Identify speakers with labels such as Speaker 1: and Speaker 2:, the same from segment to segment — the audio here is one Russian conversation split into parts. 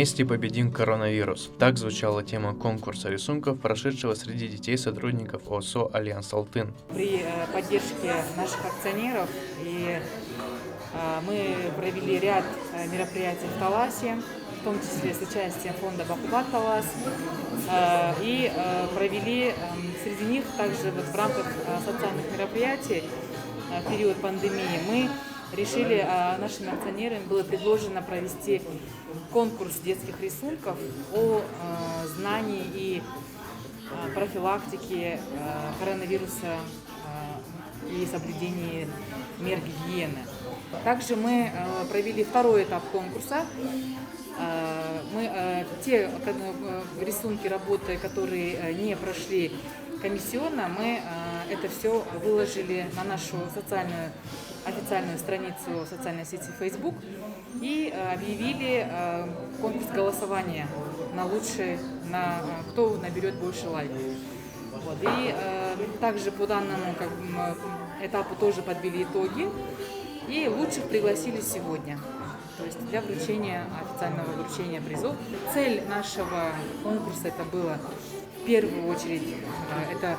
Speaker 1: Вместе победим коронавирус. Так звучала тема конкурса рисунков, прошедшего среди детей сотрудников ОСО «Альянс Алтын».
Speaker 2: При поддержке наших акционеров мы провели ряд мероприятий в Таласе, в том числе с участием фонда «Бакубат Талас», и провели среди них также в рамках социальных мероприятий в период пандемии мы решили, нашими акционерами было предложено провести конкурс детских рисунков о знании и профилактике коронавируса и соблюдении мер гигиены. Также мы провели второй этап конкурса. Те рисунки, работы, которые не прошли комиссионно, мы это все выложили на нашу официальную страницу социальной сети Facebook и объявили конкурс голосования на лучший, кто наберет больше лайков. Вот. И также по данному этапу тоже подвели итоги, и лучших пригласили сегодня, то есть для официального вручения призов. Цель нашего конкурса это было в первую очередь это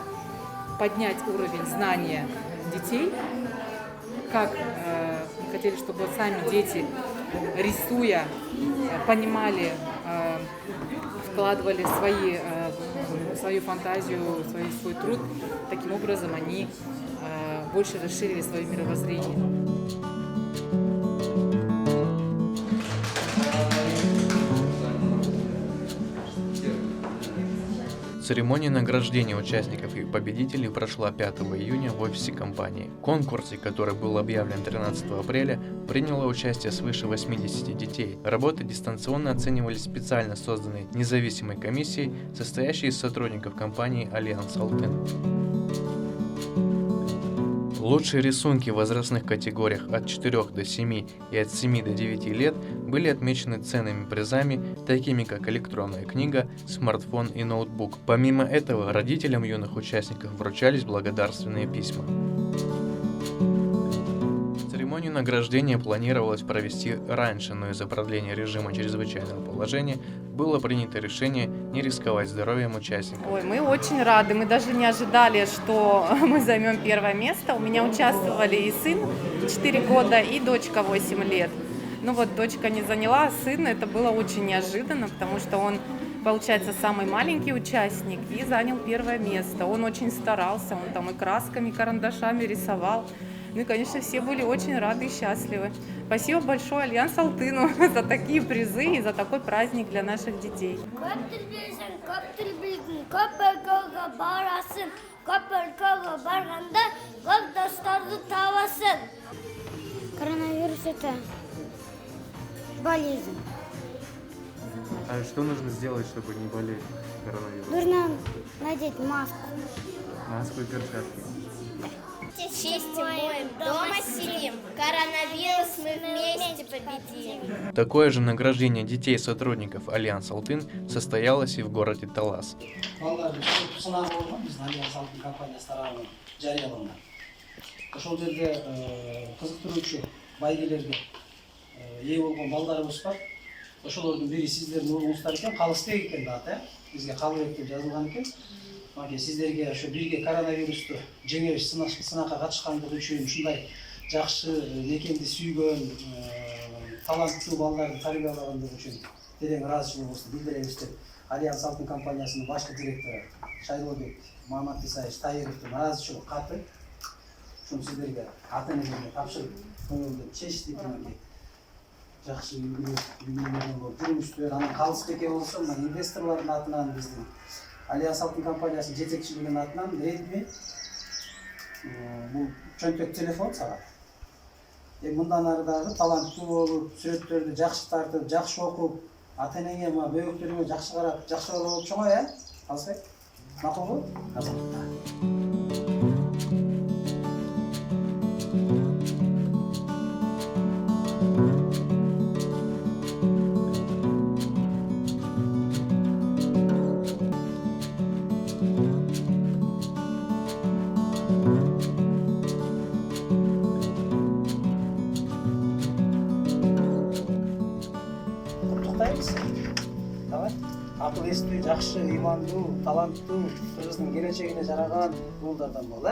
Speaker 2: поднять уровень знания детей, как мы хотели, чтобы сами дети, рисуя, понимали, вкладывали свою фантазию, свой труд. Таким образом они больше расширили свое мировоззрение.
Speaker 1: Церемония награждения участников и победителей прошла 5 июня в офисе компании. В конкурсе, который был объявлен 13 апреля, приняло участие свыше 80 детей. Работы дистанционно оценивались специально созданной независимой комиссией, состоящей из сотрудников компании «Альянс Алтын». Лучшие рисунки в возрастных категориях от 4 до 7 и от 7 до 9 лет были отмечены ценными призами, такими как электронная книга, смартфон и ноутбук. Помимо этого, родителям юных участников вручались благодарственные письма. Церемонию награждения планировалось провести раньше, но из-за продления режима чрезвычайного положения было принято решение не рисковать здоровьем участников.
Speaker 3: Мы очень рады, мы даже не ожидали, что мы займем первое место. У меня участвовали и сын 4 года, и дочка 8 лет. Ну вот дочка не заняла, а сын, это было очень неожиданно, потому что он, получается, самый маленький участник и занял первое место. Он очень старался, он там и красками, и карандашами рисовал. Ну и, конечно, все были очень рады и счастливы. Спасибо большое Альянс Алтыну за такие призы и за такой праздник для наших детей.
Speaker 4: Коронавирус – это болезнь.
Speaker 1: А что нужно сделать, чтобы не болеть коронавирусом?
Speaker 4: Нужно надеть маску.
Speaker 1: Маску и перчатки.
Speaker 5: Чистим, моем, дома сидим. Коронавирус мы вместе победим.
Speaker 1: Такое же награждение детей сотрудников Альянс Алтын состоялось и в городе Талас.
Speaker 6: Ошол жерде кызыктыруучу байгелерге ээ болгон балдарыбыз бар. Ошолордун бири сиздердин уруңуздар экен, Калыстбек экен да аты, бизге Калыбек деп жазылган экен. Мага сиздерге ошо бирге коронавирусту жеңебиз сынакка катышкандыгы үчүн ушундай жакшы мекенди сүйгөн таланттуу балдарды тарбиялагандыгы үчүн терең ыраазычылыгыбызды билдиребиз деп Альянс Алтын компаниясынын башкы директору Шайлообек Мамат Исаевич Таировдун ыраазычылык каты ушуну сиздерге ата-энеңерге тапшырып көңүлдү чечтик мынакей жакшы үлгүлөрдөн болуп жүрүңүздөр. Анан Калысбек болсо мына инвесторлордун атынан биздин Альянс Алтын компаниясынын жетекчилигинин атынан Redmi бул чөнтөк телефон сага. Мындан ары дагы таланттуу болуп, сүрөттөрдү жакшы тартып, жакшы окуп, ата-энеңе, бөбөктөрүңө жакшы карап, жакшы бала болуп чоңой, Калысбек? Макулбу? Құттықтаймыз. Давай. Ақыл естүү, жакшы, имандуу, таланттуу, кыргыздын келечегине жараган уулдардан бол,